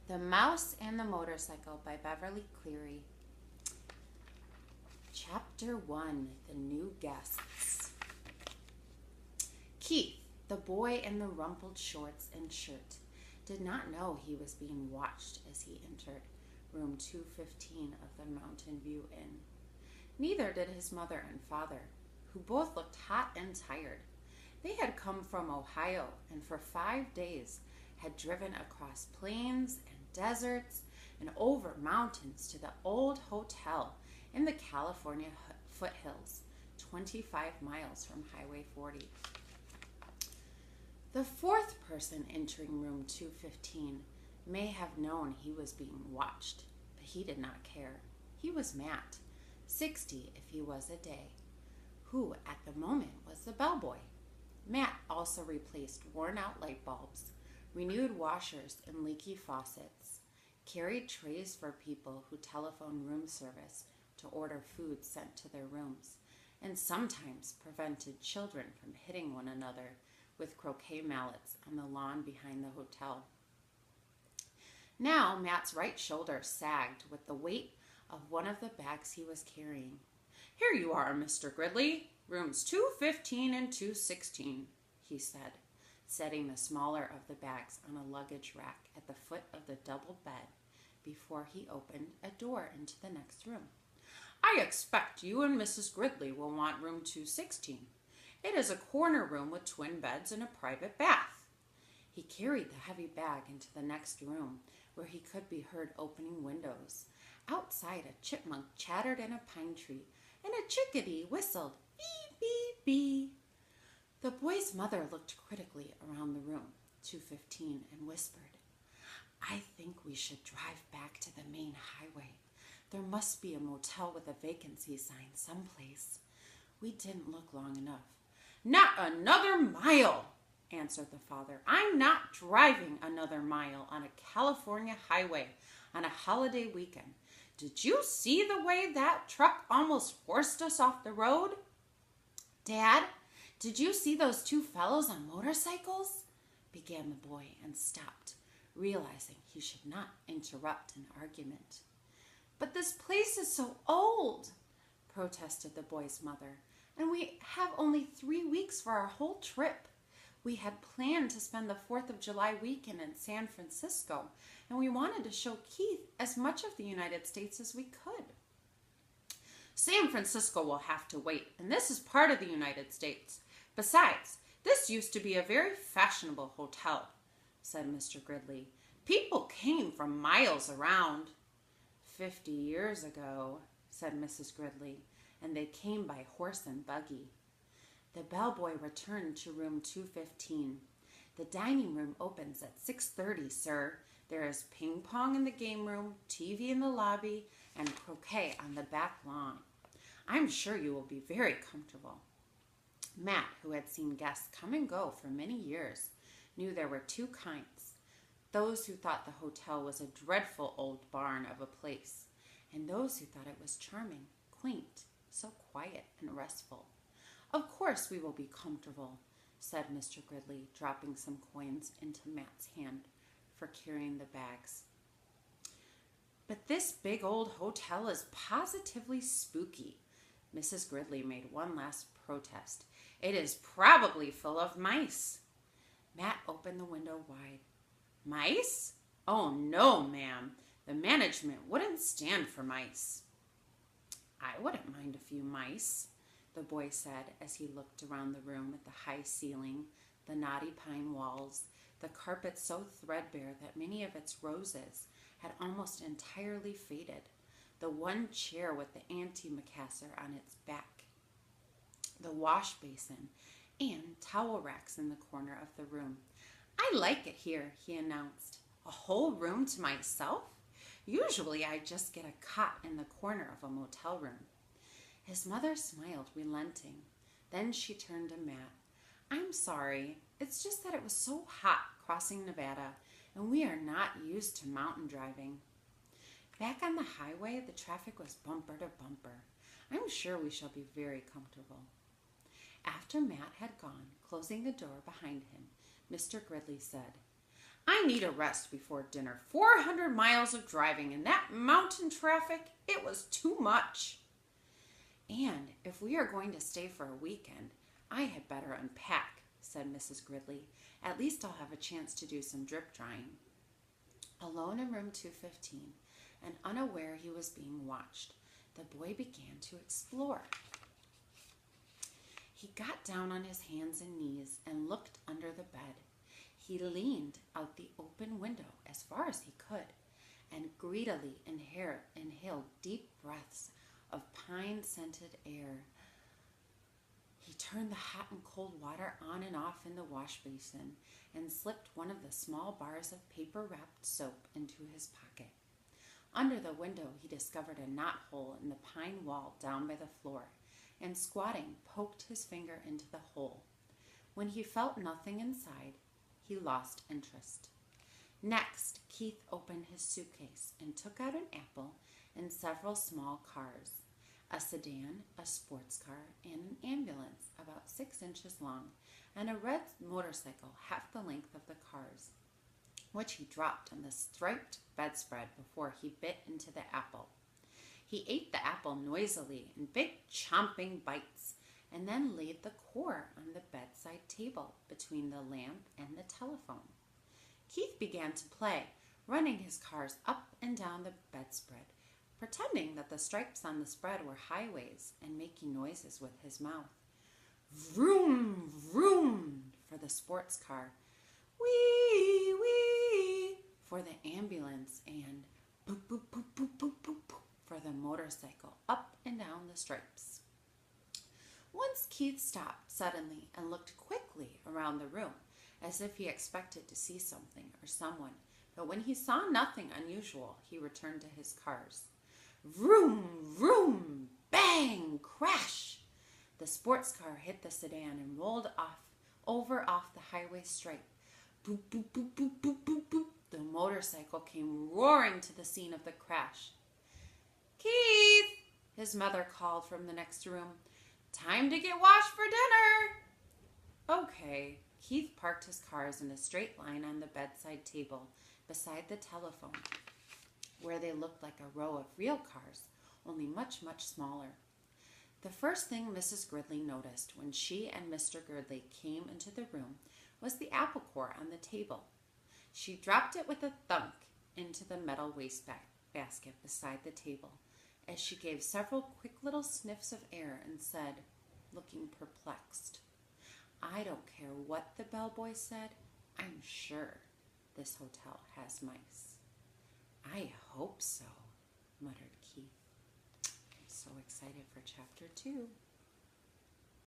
The Mouse and the Motorcycle by Beverly Cleary. Chapter 1, The New Guests. Keith, the boy in the rumpled shorts and shirt, did not know he was being watched as he entered room 215 of the Mountain View Inn. Neither did his mother and father, who both looked hot and tired. They had come from Ohio and for 5 days had driven across plains and deserts and over mountains to the old hotel in the California foothills, 25 miles from Highway 40. The fourth person entering room 215 may have known he was being watched, but he did not care. He was Matt, 60 if he was a day, who at the moment was the bellboy. Matt also replaced worn-out light bulbs, renewed washers and leaky faucets, carried trays for people who telephoned room service to order food sent to their rooms, and sometimes prevented children from hitting one another with croquet mallets on the lawn behind the hotel. Now Matt's right shoulder sagged with the weight of one of the bags he was carrying. "Here you are, Mr. Gridley, rooms 215 and 216, he said, setting the smaller of the bags on a luggage rack at the foot of the double bed before he opened a door into the next room. "I expect you and Mrs. Gridley will want room 216. It is a corner room with twin beds and a private bath." He carried the heavy bag into the next room, where he could be heard opening windows. Outside, a chipmunk chattered in a pine tree, and a chickadee whistled, "Bee, bee, bee." The boy's mother looked critically around the room, 215, and whispered, "I think we should drive back to the main highway. There must be a motel with a vacancy sign someplace." We didn't look long enough. "Not another mile," answered the father. "I'm not driving another mile on a California highway on a holiday weekend. Did you see the way that truck almost forced us off the road?" "Dad, did you see those two fellows on motorcycles?" began the boy and stopped, realizing he should not interrupt an argument. "But this place is so old," protested the boy's mother, "and we have only 3 weeks for our whole trip. We had planned to spend the 4th of July weekend in San Francisco, and we wanted to show Keith as much of the United States as we could." "San Francisco will have to wait, and this is part of the United States. Besides, this used to be a very fashionable hotel," said Mr. Gridley. "People came from miles around." "50 years ago," said Mrs. Gridley, "and they came by horse and buggy." The bellboy returned to room 215. "The dining room opens at 6:30, sir. There is ping pong in the game room, TV in the lobby, and croquet on the back lawn. I'm sure you will be very comfortable." Matt, who had seen guests come and go for many years, knew there were two kinds: those who thought the hotel was a dreadful old barn of a place, and those who thought it was charming, quaint, so quiet and restful. "Of course we will be comfortable," said Mr. Gridley, dropping some coins into Matt's hand for carrying the bags. "But this big old hotel is positively spooky." Mrs. Gridley made one last protest. "It is probably full of mice." Matt opened the window wide. "Mice? Oh, no, ma'am. The management wouldn't stand for mice." "I wouldn't mind a few mice," the boy said as he looked around the room at the high ceiling, the knotty pine walls, the carpet so threadbare that many of its roses had almost entirely faded, the one chair with the antimacassar on its back, the wash basin, and towel racks in the corner of the room. "I like it here," he announced. "A whole room to myself? Usually I just get a cot in the corner of a motel room." His mother smiled, relenting. Then she turned to Matt. "I'm sorry. It's just that it was so hot crossing Nevada, and we are not used to mountain driving." Back on the highway, the traffic was bumper to bumper. "I'm sure we shall be very comfortable." After Matt had gone, closing the door behind him, Mr. Gridley said, I need a rest before dinner. 400 miles of driving and that mountain traffic, it was too much. And if we are going to stay for a weekend, I had better unpack, said Mrs. Gridley. At least I'll have a chance to do some drip drying. Alone in room 215, and unaware he was being watched, the boy began to explore. He got down on his hands and knees and looked under the bed. He leaned out the open window as far as he could and greedily inhaled deep breaths of pine-scented air. He turned the hot and cold water on and off in the wash basin and slipped one of the small bars of paper-wrapped soap into his pocket. Under the window, he discovered a knothole in the pine wall down by the floor, and squatting, poked his finger into the hole. When he felt nothing inside, he lost interest. Next, Keith opened his suitcase and took out an apple and several small cars, a sedan, a sports car, and an ambulance about 6 inches long, and a red motorcycle half the length of the cars, which he dropped on the striped bedspread before he bit into the apple. He ate the apple noisily in big chomping bites, and then laid the core on the bedside table between the lamp and the telephone. Keith began to play, running his cars up and down the bedspread, pretending that the stripes on the spread were highways and making noises with his mouth. Vroom, vroom for the sports car, wee, wee for the ambulance, and boop, boop, boop, boop, boop, boop, boop for the motorcycle up and down the stripes. Once Keith stopped suddenly and looked quickly around the room, as if he expected to see something or someone, but when he saw nothing unusual, he returned to his cars. Vroom, vroom, bang, crash! The sports car hit the sedan and rolled over off the highway stripe. Boop, boop, boop, boop, boop, boop, boop. The motorcycle came roaring to the scene of the crash. Keith, his mother called from the next room. Time to get washed for dinner. Okay. Keith parked his cars in a straight line on the bedside table beside the telephone, where they looked like a row of real cars, only much, much smaller. The first thing Mrs. Gridley noticed when she and Mr. Gridley came into the room was the apple core on the table. She dropped it with a thunk into the metal wastebasket beside the table as she gave several quick little sniffs of air and said, looking perplexed, I don't care what the bellboy said, I'm sure this hotel has mice. I hope so, muttered Keith. I'm so excited for chapter 2.